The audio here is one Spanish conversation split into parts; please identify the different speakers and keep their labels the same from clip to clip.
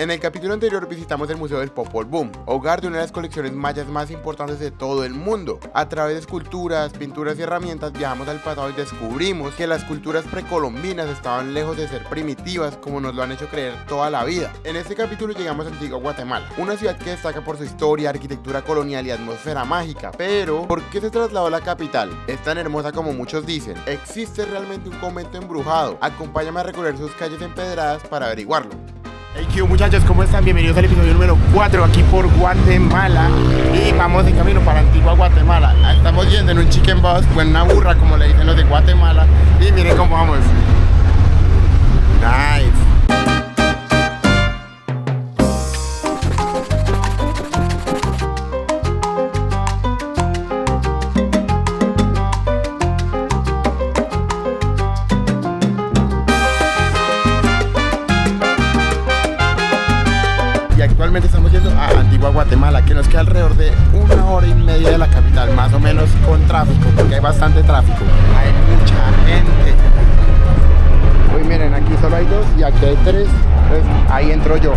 Speaker 1: En el capítulo anterior visitamos el Museo del Popol Vuh, hogar de una de las colecciones mayas más importantes de todo el mundo. A través de esculturas, pinturas y herramientas viajamos al pasado y descubrimos que las culturas precolombinas estaban lejos de ser primitivas como nos lo han hecho creer toda la vida. En este capítulo llegamos a Antigua Guatemala, una ciudad que destaca por su historia, arquitectura colonial y atmósfera mágica. Pero, ¿por qué se trasladó a la capital? Es tan hermosa como muchos dicen. ¿Existe realmente un convento embrujado? Acompáñame a recorrer sus calles empedradas para averiguarlo. Hey, ¿qué muchachos? ¿Cómo están? Bienvenidos al episodio número 4 aquí por Guatemala. Y vamos en camino para Antigua Guatemala. Estamos yendo en un chicken bus o en una burra, como le dicen los de Guatemala. Y miren cómo vamos. Nice. Actualmente estamos yendo a Antigua Guatemala, que nos queda alrededor de 1 hora y media de la capital, más o menos, con tráfico, porque hay bastante tráfico. Hay mucha gente. Uy, miren, aquí solo hay 2 y aquí hay 3. Entonces ahí entro yo.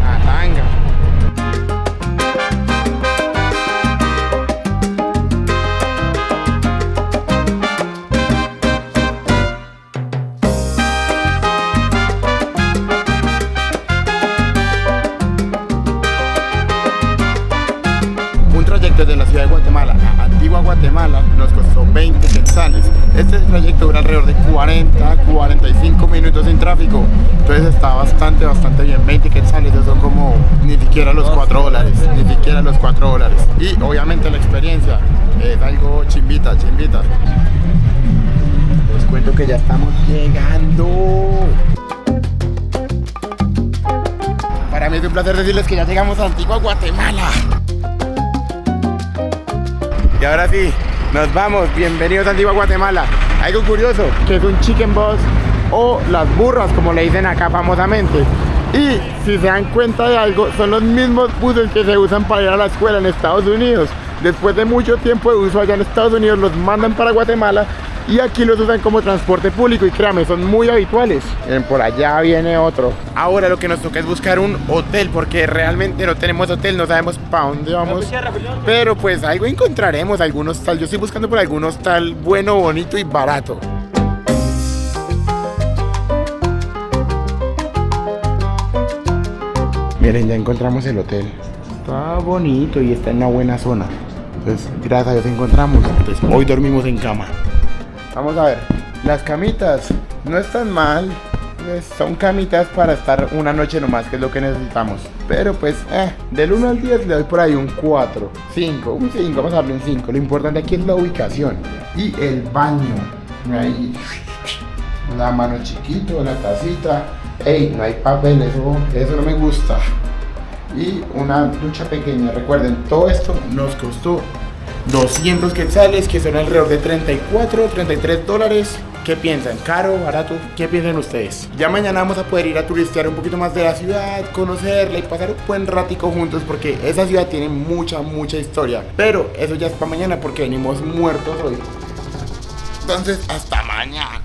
Speaker 1: Atanga. Desde la ciudad de Guatemala a Antigua Guatemala nos costó 20 quetzales. Este trayecto dura alrededor de 40-45 minutos sin tráfico. Entonces está bastante bien. 20 quetzales, eso son como ni siquiera los $4. Ni siquiera los $4. Y obviamente la experiencia es algo chimbita. Les cuento que ya estamos llegando. Para mí es un placer decirles que ya llegamos a Antigua Guatemala. Y ahora sí, nos vamos. Bienvenidos a Antigua Guatemala. Algo curioso, que es un chicken bus o las burras, como le dicen acá famosamente. Y si se dan cuenta de algo, son los mismos buses que se usan para ir a la escuela en Estados Unidos. Después de mucho tiempo de uso allá en Estados Unidos, los mandan para Guatemala y aquí los usan como transporte público. Y créanme, son muy habituales. Por allá viene otro. Ahora lo que nos toca es buscar un hotel, porque realmente no tenemos hotel, no sabemos para dónde vamos. Pero pues algo encontraremos, algún hostal. Yo estoy buscando por algún hostal bueno, bonito y barato. Miren, ya encontramos el hotel. Está bonito y está en una buena zona. Entonces, gracias a Dios encontramos. Entonces, hoy dormimos en cama. Vamos a ver, las camitas no están mal, son camitas para estar una noche nomás, que es lo que necesitamos. Pero pues, del 1 al 10 le doy por ahí un 4, 5, un 5, vamos a darle un 5. Lo importante aquí es la ubicación y el baño. Ahí, la mano chiquito, la tacita. Ey, no hay papel, eso no me gusta. Y una ducha pequeña. Recuerden, todo esto nos costó 200 quetzales, que son alrededor de $33. ¿Qué piensan? ¿Caro? ¿Barato? ¿Qué piensan ustedes? Ya mañana vamos a poder ir a turistear un poquito más de la ciudad, conocerla y pasar un buen ratico juntos, porque esa ciudad tiene mucha historia. Pero eso ya es para mañana, porque venimos muertos hoy. Entonces, hasta mañana.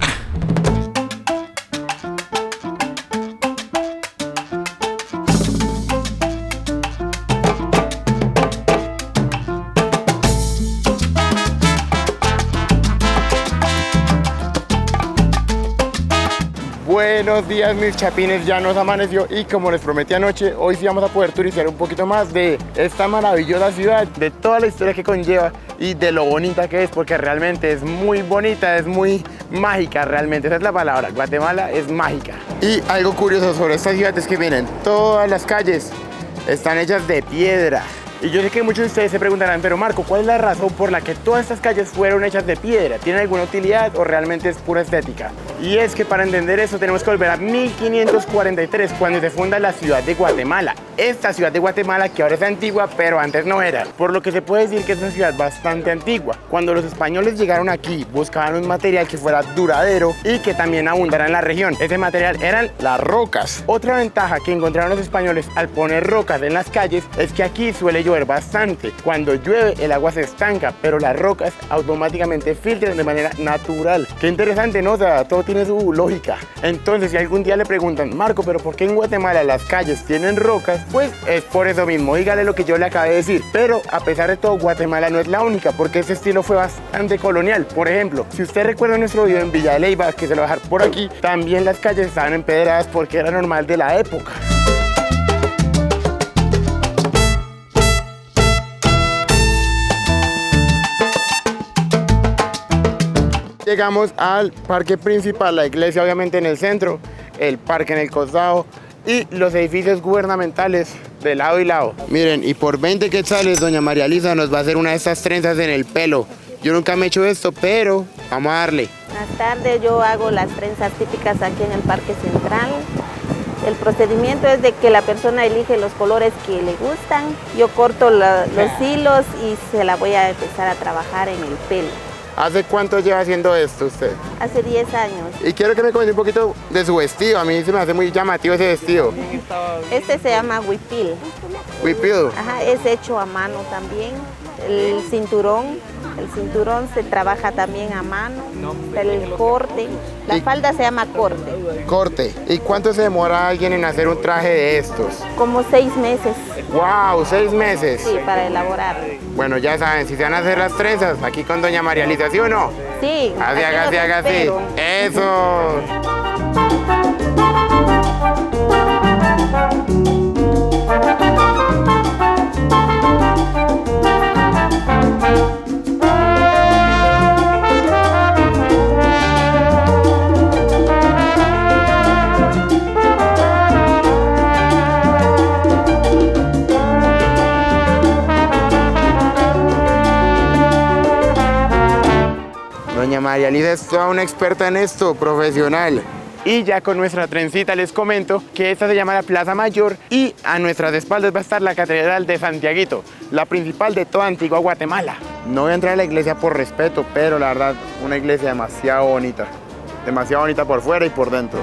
Speaker 1: Buenos días mis chapines, ya nos amaneció y como les prometí anoche, hoy sí vamos a poder turistear un poquito más de esta maravillosa ciudad, de toda la historia que conlleva y de lo bonita que es, porque realmente es muy bonita, es muy mágica realmente, esa es la palabra, Guatemala es mágica. Y algo curioso sobre esta ciudad es que miren, todas las calles están hechas de piedra. Y yo sé que muchos de ustedes se preguntarán, pero Marco, ¿cuál es la razón por la que todas estas calles fueron hechas de piedra? ¿Tienen alguna utilidad o realmente es pura estética? Y es que para entender eso tenemos que volver a 1543, cuando se funda la ciudad de Guatemala. Esta ciudad de Guatemala, que ahora es antigua, pero antes no era. Por lo que se puede decir que es una ciudad bastante antigua. Cuando los españoles llegaron aquí, buscaban un material que fuera duradero y que también abundara en la región. Ese material eran las rocas. Otra ventaja que encontraron los españoles al poner rocas en las calles es que aquí suele llover bastante. Cuando llueve el agua se estanca, pero las rocas automáticamente filtran de manera natural. Qué interesante, ¿no? O sea, todo tiene su lógica. Entonces, si algún día le preguntan, Marco, ¿pero por qué en Guatemala las calles tienen rocas? Pues es por eso mismo, dígale lo que yo le acabé de decir. Pero a pesar de todo, Guatemala no es la única, porque ese estilo fue bastante colonial. Por ejemplo, si usted recuerda nuestro video en Villa de Leyva, que se lo voy a dejar por aquí, también las calles estaban empedradas porque era normal de la época. Llegamos al parque principal, la iglesia obviamente en el centro, el parque en el costado y los edificios gubernamentales de lado y lado. Miren, y por 20 quetzales doña María Elisa nos va a hacer una de estas trenzas en el pelo. Yo nunca me he hecho esto, pero vamos a darle.
Speaker 2: Buenas tardes, yo hago las trenzas típicas aquí en el Parque Central. El procedimiento es de que la persona elige los colores que le gustan. Yo corto los hilos y se la voy a empezar a trabajar en el pelo.
Speaker 1: ¿Hace cuánto lleva haciendo esto usted?
Speaker 2: Hace 10 años.
Speaker 1: Y quiero que me comente un poquito de su vestido. A mí se me hace muy llamativo ese vestido.
Speaker 2: Este se llama huipil.
Speaker 1: ¿Huipil?
Speaker 2: Ajá, es hecho a mano también. El cinturón se trabaja también a mano. El corte, la falda se llama corte.
Speaker 1: Corte. ¿Y cuánto se demora alguien en hacer un traje de estos?
Speaker 2: Como 6 meses.
Speaker 1: ¡Wow! 6 meses.
Speaker 2: Sí, para elaborar.
Speaker 1: Bueno, ya saben, si se van a hacer las trenzas, aquí con doña María Elisa, ¿sí o no?
Speaker 2: Sí.
Speaker 1: Haga así. ¡Eso! Doña María Elisa es toda una experta en esto, profesional. Y ya con nuestra trencita les comento que esta se llama la Plaza Mayor y a nuestras espaldas va a estar la Catedral de Santiaguito, la principal de toda Antigua Guatemala. No voy a entrar a la iglesia por respeto, pero la verdad, una iglesia demasiado bonita por fuera y por dentro.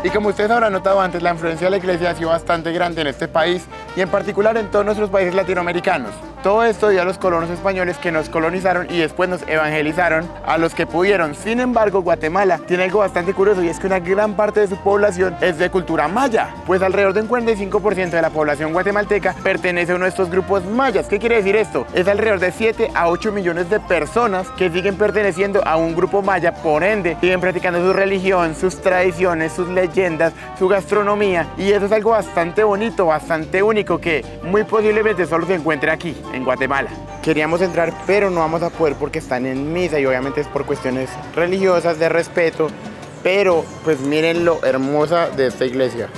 Speaker 1: Y como ustedes habrán notado antes, la influencia de la iglesia ha sido bastante grande en este país y en particular en todos nuestros países latinoamericanos. Todo esto debido a los colonos españoles que nos colonizaron y después nos evangelizaron a los que pudieron. Sin embargo, Guatemala tiene algo bastante curioso y es que una gran parte de su población es de cultura maya, pues alrededor de un 45% de la población guatemalteca pertenece a uno de estos grupos mayas. ¿Qué quiere decir esto? Es alrededor de 7 a 8 millones de personas que siguen perteneciendo a un grupo maya, por ende siguen practicando su religión, sus tradiciones, sus leyendas, su gastronomía, y eso es algo bastante bonito, bastante único que muy posiblemente solo se encuentre aquí en Guatemala. Queríamos entrar, pero no vamos a poder porque están en misa y obviamente es por cuestiones religiosas, de respeto, pero pues miren lo hermosa de esta iglesia.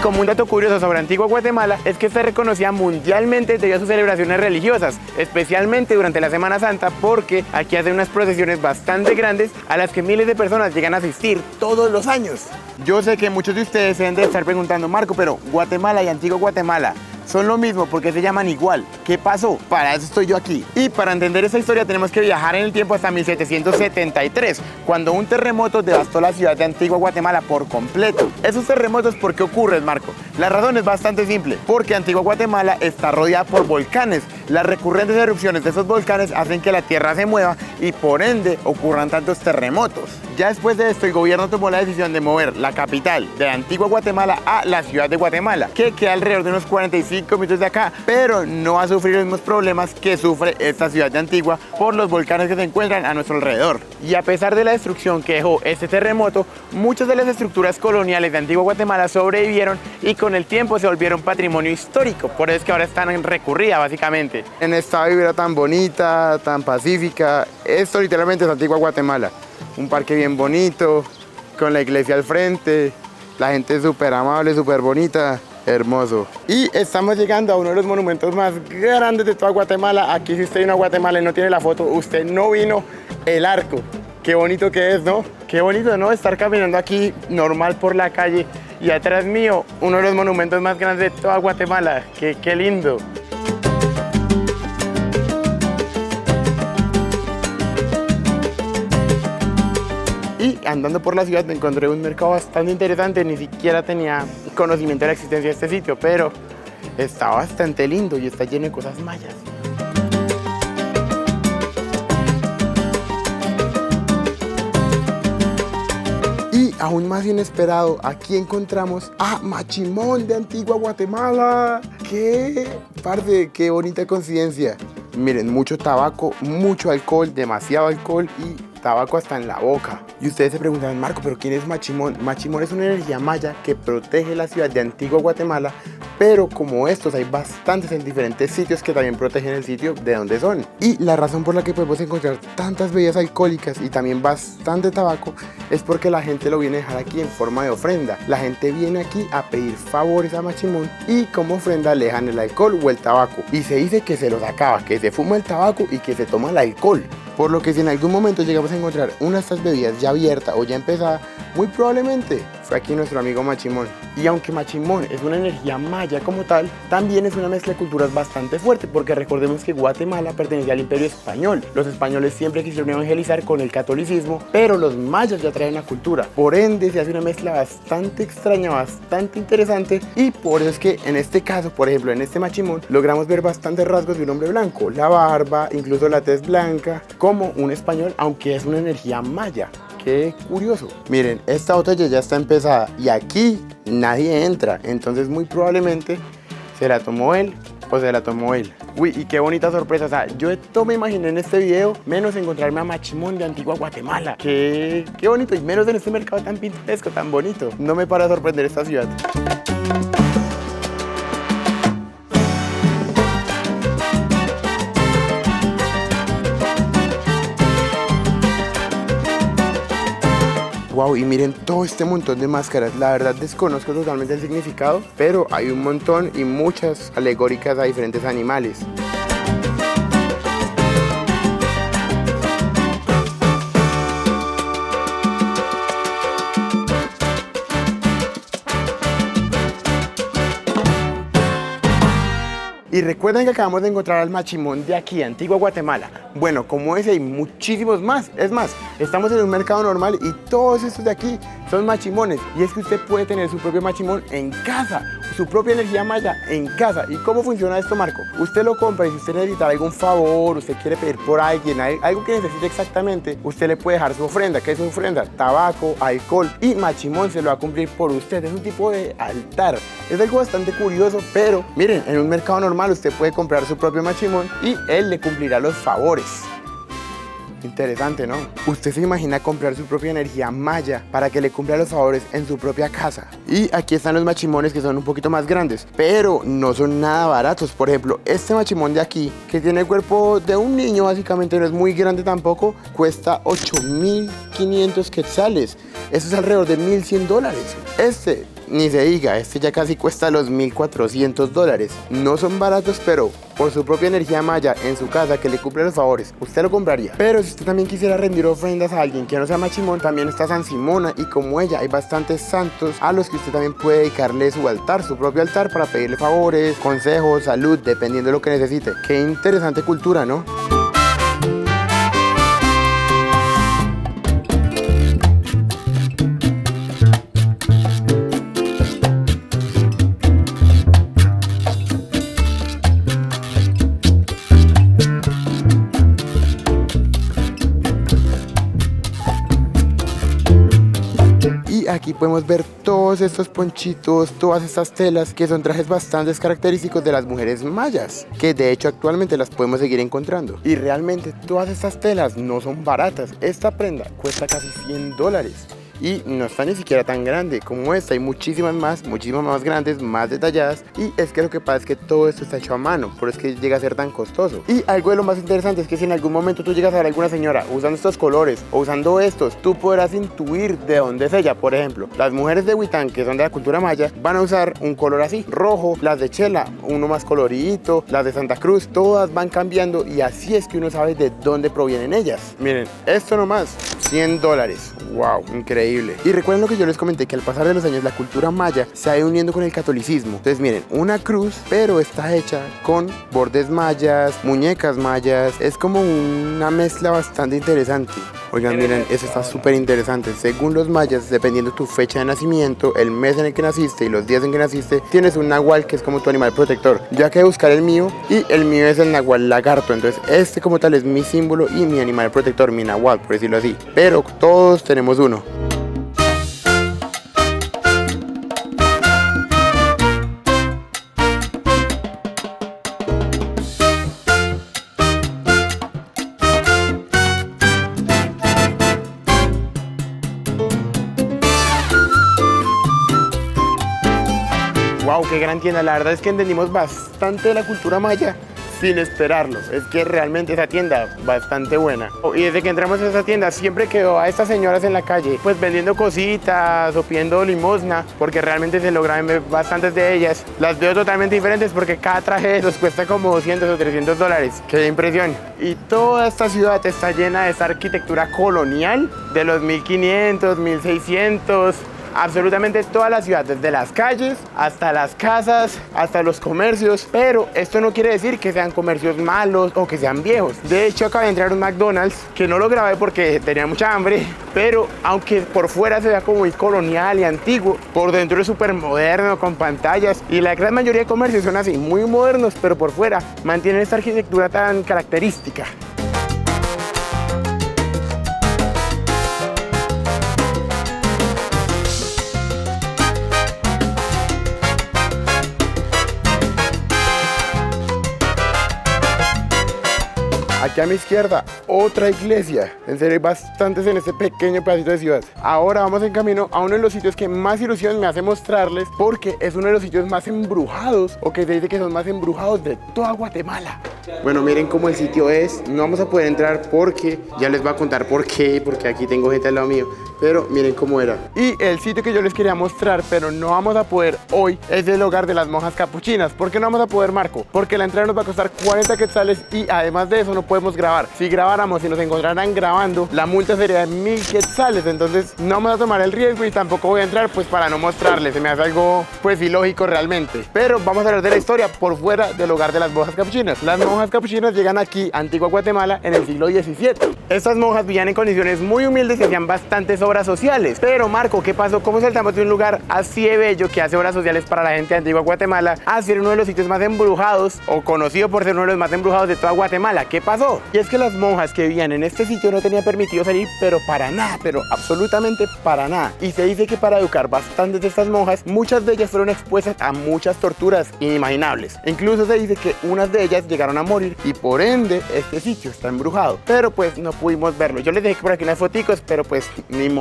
Speaker 1: Como un dato curioso sobre Antigua Guatemala es que se reconocía mundialmente debido a sus celebraciones religiosas, especialmente durante la Semana Santa, porque aquí hacen unas procesiones bastante grandes a las que miles de personas llegan a asistir todos los años. Yo sé que muchos de ustedes se deben de estar preguntando, Marco, pero Guatemala y Antigua Guatemala son lo mismo porque se llaman igual. ¿Qué pasó? Para eso estoy yo aquí. Y para entender esta historia tenemos que viajar en el tiempo hasta 1773, cuando un terremoto devastó la ciudad de Antigua Guatemala por completo. ¿Esos terremotos por qué ocurren, Marco? La razón es bastante simple, porque Antigua Guatemala está rodeada por volcanes. Las recurrentes erupciones de esos volcanes hacen que la tierra se mueva y por ende ocurran tantos terremotos. Ya después de esto, el gobierno tomó la decisión de mover la capital de Antigua Guatemala a la ciudad de Guatemala, que queda alrededor de unos 45 minutos de acá, pero no va a sufrir los mismos problemas que sufre esta ciudad de Antigua por los volcanes que se encuentran a nuestro alrededor. Y a pesar de la destrucción que dejó este terremoto, muchas de las estructuras coloniales de Antigua Guatemala sobrevivieron y con el tiempo se volvieron patrimonio histórico, por eso es que ahora están en recurrida básicamente. En esta vibra tan bonita, tan pacífica, esto literalmente es Antigua Guatemala. Un parque bien bonito, con la iglesia al frente, la gente súper amable, súper bonita, hermoso. Y estamos llegando a uno de los monumentos más grandes de toda Guatemala. Aquí si usted vino a Guatemala y no tiene la foto, usted no vino. El Arco. Qué bonito que es, ¿no? Qué bonito, ¿no? Estar caminando aquí normal por la calle y atrás mío, uno de los monumentos más grandes de toda Guatemala. Qué lindo. andando por la ciudad me encontré un mercado bastante interesante. Ni siquiera tenía conocimiento de la existencia de este sitio, pero está bastante lindo y está lleno de cosas mayas. Y aún más inesperado, aquí encontramos a Machimón de Antigua Guatemala. ¡Qué parce! ¡Qué bonita coincidencia! Miren, mucho tabaco, mucho alcohol, demasiado alcohol y tabaco hasta en la boca. Y ustedes se preguntan, Marco, ¿pero quién es Machimón? Machimón es una energía maya que protege la ciudad de Antigua Guatemala, pero como estos hay bastantes en diferentes sitios que también protegen el sitio de donde son. Y la razón por la que podemos encontrar tantas bebidas alcohólicas y también bastante tabaco es porque la gente lo viene a dejar aquí en forma de ofrenda. La gente viene aquí a pedir favores a Machimón y como ofrenda le dejan el alcohol o el tabaco. Y se dice que se los acaba, que se fuma el tabaco y que se toma el alcohol. Por lo que si en algún momento llegamos a encontrar una de estas bebidas ya abierta o ya empezada, muy probablemente fue aquí nuestro amigo Machimón. Y aunque Machimón es una energía maya como tal, también es una mezcla de culturas bastante fuerte, porque recordemos que Guatemala pertenecía al Imperio Español. Los españoles siempre quisieron evangelizar con el catolicismo, pero los mayas ya traen la cultura. Por ende, se hace una mezcla bastante extraña, bastante interesante, y por eso es que en este caso, por ejemplo, en este Machimón, logramos ver bastantes rasgos de un hombre blanco, la barba, incluso la tez blanca, como un español, aunque es una energía maya. Qué curioso. Miren, esta botella ya está empezada y aquí nadie entra, entonces muy probablemente se la tomó él o se la tomó él. Uy, y qué bonita sorpresa. O sea, yo no me imaginé en este video menos encontrarme a Machimón de Antigua Guatemala. Qué bonito, y menos en este mercado tan pintoresco, tan bonito. No me para de sorprender esta ciudad. Wow, y miren todo este montón de máscaras. La verdad desconozco totalmente el significado, pero hay un montón y muchas alegóricas a diferentes animales. Y recuerden que acabamos de encontrar al Machimón de aquí, Antigua Guatemala. Bueno, como ese hay muchísimos más. Es más, estamos en un mercado normal y todos estos de aquí son machimones. Y es que usted puede tener su propio machimón en casa, su propia energía maya en casa. ¿Y cómo funciona esto, Marco? Usted lo compra y si usted necesita algún favor, usted quiere pedir por alguien, algo que necesite exactamente, usted le puede dejar su ofrenda. ¿Qué es su ofrenda? Tabaco, alcohol, y Machimón se lo va a cumplir por usted. Es un tipo de altar. Es algo bastante curioso, pero miren, en un mercado normal usted puede comprar su propio Machimón y él le cumplirá los favores. Interesante, ¿no? Usted se imagina comprar su propia energía maya para que le cumpla los favores en su propia casa. Y aquí están los machimones que son un poquito más grandes, pero no son nada baratos. Por ejemplo, este machimón de aquí, que tiene el cuerpo de un niño, básicamente no es muy grande tampoco, cuesta 8.500 quetzales. Eso es alrededor de $1.100. Este, ni se diga, este ya casi cuesta los $1.400. No son baratos, pero por su propia energía maya en su casa que le cumple los favores, usted lo compraría. Pero si usted también quisiera rendir ofrendas a alguien que no sea Machimón, también está San Simona, y como ella hay bastantes santos a los que usted también puede dedicarle su altar, su propio altar, para pedirle favores, consejos, salud, dependiendo de lo que necesite. Qué interesante cultura, ¿no? Aquí podemos ver todos estos ponchitos, todas estas telas, que son trajes bastante característicos de las mujeres mayas, que de hecho actualmente las podemos seguir encontrando. Y realmente todas estas telas no son baratas. Esta prenda cuesta casi $100. Y no está ni siquiera tan grande como esta. Hay muchísimas más grandes, más detalladas. Y es que lo que pasa es que todo esto está hecho a mano, por eso es que llega a ser tan costoso. Y algo de lo más interesante es que si en algún momento tú llegas a ver a alguna señora usando estos colores o usando estos, tú podrás intuir de dónde es ella. Por ejemplo, las mujeres de Huitán, que son de la cultura maya, van a usar un color así, rojo. Las de Chela, uno más coloridito. Las de Santa Cruz, todas van cambiando, y así es que uno sabe de dónde provienen ellas. Miren, esto nomás, $100. Wow, increíble. Y recuerden lo que yo les comenté, que al pasar de los años la cultura maya se ha ido uniendo con el catolicismo. Entonces miren, una cruz, pero está hecha con bordes mayas, muñecas mayas. Es como una mezcla bastante interesante. Oigan, miren, eso está súper interesante. Según los mayas, dependiendo tu fecha de nacimiento, el mes en el que naciste y los días en que naciste, tienes un nahual que es como tu animal protector. Yo acabé de buscar el mío y el mío es el nahual lagarto. Entonces este como tal es mi símbolo y mi animal protector, mi nahual, por decirlo así. Pero todos tenemos uno. Wow, qué gran tienda. La verdad es que entendimos bastante de la cultura maya sin esperarlo. Es que realmente esa tienda bastante buena. Y desde que entramos a esa tienda siempre quedó a estas señoras en la calle pues vendiendo cositas o pidiendo limosna, porque realmente se logran ver bastantes de ellas. Las veo totalmente diferentes porque cada traje nos cuesta como 200 o 300 dólares. Qué impresión. Y toda esta ciudad está llena de esta arquitectura colonial de los 1500, 1600. Absolutamente toda la ciudad, desde las calles hasta las casas, hasta los comercios. Pero esto no quiere decir que sean comercios malos o que sean viejos. De hecho, acabé de entrar a un McDonald's que no lo grabé porque tenía mucha hambre, pero aunque por fuera se vea como muy colonial y antiguo, por dentro es súper moderno, con pantallas, y la gran mayoría de comercios son así, muy modernos, pero por fuera mantienen esta arquitectura tan característica. Aquí a mi izquierda, otra iglesia. En serio, hay bastantes en este pequeño pedacito de ciudad. Ahora vamos en camino a uno de los sitios que más ilusión me hace mostrarles, porque es uno de los sitios más embrujados, o que se dice que son más embrujados de toda Guatemala. Bueno, miren cómo el sitio es. No vamos a poder entrar porque ya les voy a contar por qué, porque aquí tengo gente al lado mío. Pero miren cómo era. Y el sitio que yo les quería mostrar, pero no vamos a poder hoy, es el hogar de las monjas capuchinas. ¿Por qué no vamos a poder, Marco? Porque la entrada nos va a costar 40 quetzales y además de eso no podemos grabar. Si grabáramos y nos encontraran grabando, la multa sería de 1000 quetzales. Entonces no vamos a tomar el riesgo y tampoco voy a entrar pues para no mostrarles. Se me hace algo pues ilógico realmente. Pero vamos a hablar de la historia por fuera del hogar de las monjas capuchinas. Las monjas capuchinas llegan aquí a Antigua Guatemala en el siglo XVII. Estas monjas vivían en condiciones muy humildes y hacían bastantes obras sociales. Pero Marco, ¿qué pasó? ¿Cómo saltamos de un lugar así de bello que hace obras sociales para la gente de Antigua Guatemala a ser uno de los sitios más embrujados, o conocido por ser uno de los más embrujados de toda Guatemala? ¿Qué pasó? Y es que las monjas que vivían en este sitio no tenían permitido salir, pero para nada, pero absolutamente para nada. Y se dice que para educar bastantes de estas monjas, muchas de ellas fueron expuestas a muchas torturas inimaginables. Incluso se dice que unas de ellas llegaron a morir y por ende este sitio está embrujado. Pero pues no pudimos verlo. Yo les dejé por aquí unas foticos, pero pues ni modo.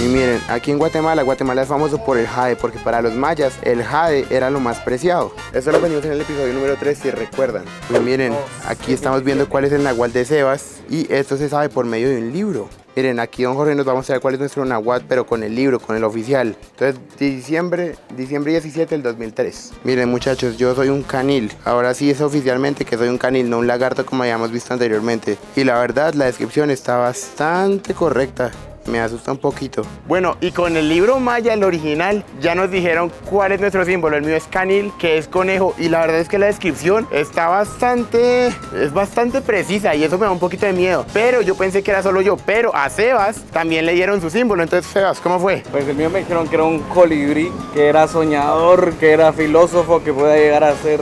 Speaker 1: Miren, aquí en Guatemala es famoso por el jade, porque para los mayas el jade era lo más preciado. Eso lo venimos en el episodio número 3, si recuerdan. Pues miren, aquí estamos viendo cuál es el nahual de Sebas, y esto se sabe por medio de un libro. Miren, aquí don Jorge nos va a mostrar cuál es nuestro nahual, pero con el libro, con el oficial. Entonces, diciembre 17 del 2003. Miren muchachos, yo soy un canil. Ahora sí es oficialmente que soy un canil, no un lagarto como habíamos visto anteriormente. Y la verdad, la descripción está bastante correcta. Me asusta un poquito. Bueno, y con el libro maya, el original, ya nos dijeron cuál es nuestro símbolo. El mío es canil, que es conejo, y la verdad es que la descripción está bastante precisa, y eso me da un poquito de miedo. Pero yo pensé que era solo yo, pero a Sebas también le dieron su símbolo. Entonces, Sebas, ¿cómo fue?
Speaker 3: Pues el mío me dijeron que era un colibrí, que era soñador, que era filósofo, que puede llegar a ser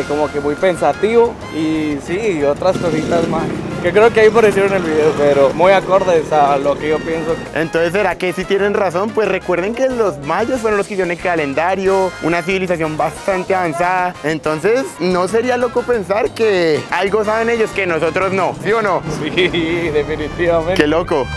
Speaker 3: como que muy pensativo, y sí, otras cositas más, que creo que ahí aparecieron en el video, pero muy acordes a lo que yo pienso.
Speaker 1: Entonces, ¿será que sí tienen razón? Pues recuerden que los mayas fueron los que hicieron el calendario, una civilización bastante avanzada. Entonces, ¿no sería loco pensar que algo saben ellos que nosotros no? ¿Sí o no?
Speaker 3: Sí, definitivamente.
Speaker 1: ¡Qué loco!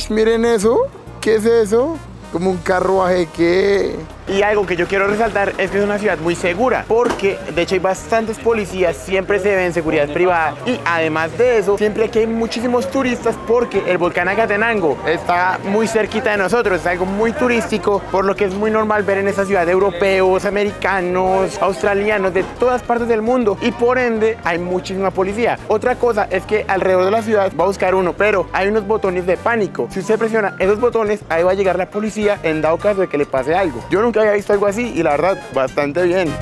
Speaker 1: Miren eso, ¿qué es eso? como un carruaje que...
Speaker 4: Y algo que yo quiero resaltar es que es una ciudad muy segura, porque de hecho hay bastantes policías, siempre se ven seguridad privada, y además de eso, siempre aquí hay muchísimos turistas porque el volcán Akatenango está muy cerquita de nosotros, es algo muy turístico, por lo que es muy normal ver en esa ciudad europeos, americanos, australianos, de todas partes del mundo, y por ende hay muchísima policía. Otra cosa es que alrededor de la ciudad va a buscar uno, pero hay unos botones de pánico. Si usted presiona esos botones, ahí va a llegar la policía en dado caso de que le pase algo. Yo nunca había visto algo así y la verdad, bastante bien.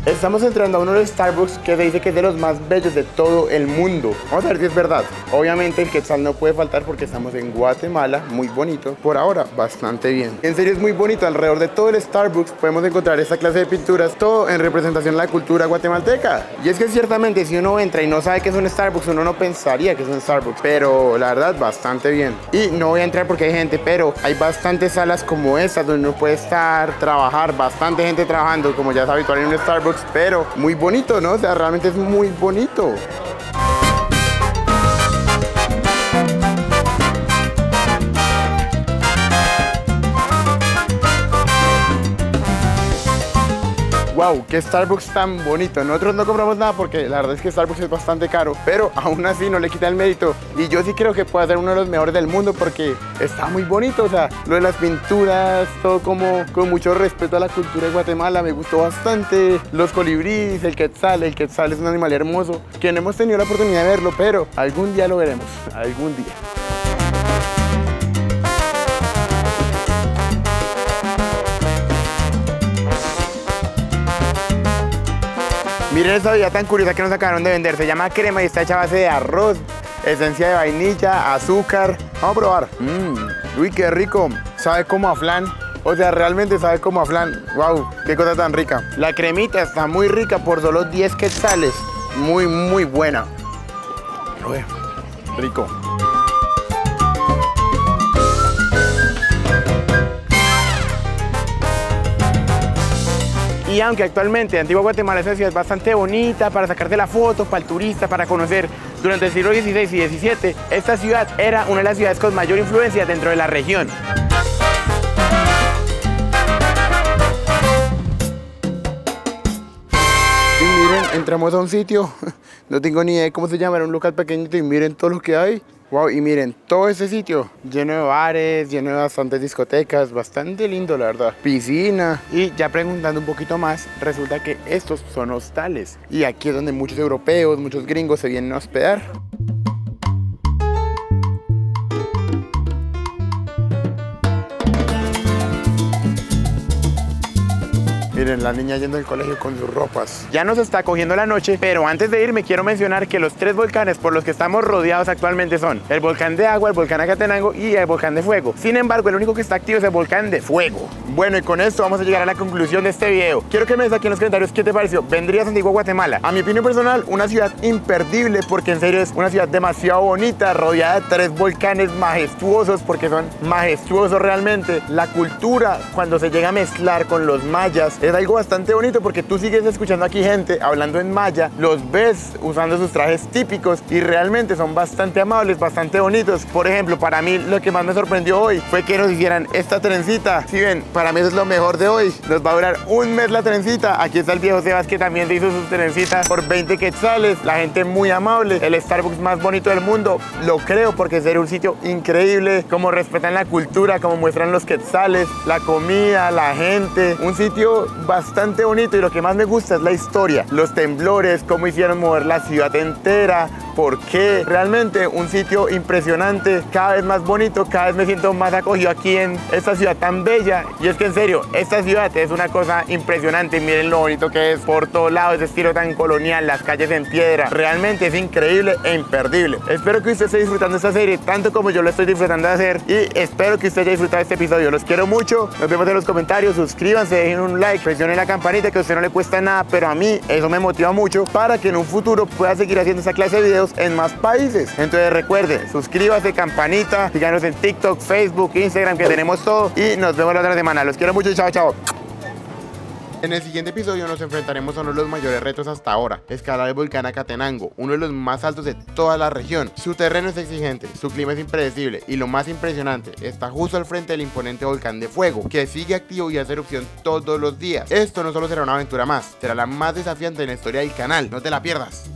Speaker 4: Estamos entrando a uno de los Starbucks que se dice que es de los más bellos de todo el mundo. Vamos a ver si es verdad. Obviamente el quetzal no puede faltar porque estamos en Guatemala, muy bonito. Por ahora, bastante bien. En serio es muy bonito. Alrededor de todo el Starbucks podemos encontrar esta clase de pinturas, todo en representación de la cultura guatemalteca. Y es que ciertamente si uno entra y no sabe que es un Starbucks, uno no pensaría que es un Starbucks. Pero la verdad, bastante bien. Y no voy a entrar porque hay gente, pero hay bastantes salas como estas donde uno puede estar, trabajar, bastante gente trabajando, como ya es habitual en un Starbucks. Pero muy bonito, ¿no? O sea, realmente es muy bonito. Wow, qué Starbucks tan bonito. Nosotros no compramos nada porque la verdad es que Starbucks es bastante caro, pero aún así no le quita el mérito. Y yo sí creo que puede ser uno de los mejores del mundo porque está muy bonito. O sea, lo de las pinturas, todo como con mucho respeto a la cultura de Guatemala, me gustó bastante. Los colibríes, el quetzal es un animal hermoso que no hemos tenido la oportunidad de verlo, pero algún día lo veremos, algún día. Miren esta bebida tan curiosa que nos acabaron de vender. Se llama crema y está hecha a base de arroz, esencia de vainilla, azúcar. Vamos a probar. Uy, qué rico. Sabe como a flan. O sea, realmente sabe como a flan. Wow, qué cosa tan rica. La cremita está muy rica por solo 10 quetzales. Muy, muy buena. Uy, rico. Y aunque actualmente Antigua Guatemala es una ciudad bastante bonita para sacarse la foto, para el turista, para conocer, durante el siglo XVI y XVII, esta ciudad era una de las ciudades con mayor influencia dentro de la región.
Speaker 1: Y miren, entramos a un sitio, no tengo ni idea de cómo se llama, era un local pequeñito y miren todo lo que hay. Wow, y miren, todo ese sitio lleno de bares, lleno de bastantes discotecas, bastante lindo la verdad. Piscina. Y ya preguntando un poquito más, resulta que estos son hostales. Y aquí es donde muchos europeos, muchos gringos se vienen a hospedar. Miren, la niña yendo al colegio con sus ropas.
Speaker 4: Ya nos está cogiendo la noche, pero antes de irme quiero mencionar que los 3 volcanes por los que estamos rodeados actualmente son el volcán de agua, el volcán Akatenango y el volcán de fuego. Sin embargo, el único que está activo es el volcán de fuego. Bueno, y con esto vamos a llegar a la conclusión de este video. Quiero que me des aquí en los comentarios qué te pareció. ¿Vendrías a Antigua Guatemala? A mi opinión personal, una ciudad imperdible porque en serio es una ciudad demasiado bonita, rodeada de 3 volcanes majestuosos porque son majestuosos realmente. La cultura, cuando se llega a mezclar con los mayas, es algo bastante bonito porque tú sigues escuchando aquí gente hablando en maya, los ves usando sus trajes típicos y realmente son bastante amables, bastante bonitos. Por ejemplo, para mí lo que más me sorprendió hoy fue que nos hicieran esta trencita. Si ven, para mí eso es lo mejor de hoy. Nos va a durar un mes la trencita. Aquí está el viejo Sebas que también te hizo sus trencitas por 20 quetzales. La gente muy amable. El Starbucks más bonito del mundo. Lo creo porque es un sitio increíble. Como respetan la cultura, como muestran los quetzales, la comida, la gente. Un sitio bastante bonito y lo que más me gusta es la historia, los temblores, cómo hicieron mover la ciudad entera, por qué. Realmente un sitio impresionante, cada vez más bonito, cada vez me siento más acogido aquí en esta ciudad tan bella. Y es que en serio, esta ciudad es una cosa impresionante. Miren lo bonito que es por todos lados, ese estilo tan colonial, las calles en piedra. Realmente es increíble e imperdible. Espero que usted esté disfrutando esta serie tanto como yo lo estoy disfrutando de hacer y espero que usted haya disfrutado este episodio. Los quiero mucho, nos vemos en los comentarios, suscríbanse, dejen un like, presionen la campanita que a usted no le cuesta nada, pero a mí eso me motiva mucho para que en un futuro pueda seguir haciendo esta clase de videos en más países. Entonces recuerde, suscríbase, campanita, síganos en TikTok, Facebook, Instagram, que tenemos todo y nos vemos la otra semana. Los quiero mucho y chao, chao. En el siguiente episodio nos enfrentaremos a uno de los mayores retos hasta ahora, escalar el volcán Acatenango, uno de los más altos de toda la región. Su terreno es exigente, su clima es impredecible y lo más impresionante, está justo al frente del imponente volcán de fuego, que sigue activo y hace erupción todos los días. Esto no solo será una aventura más, será la más desafiante en la historia del canal, no te la pierdas.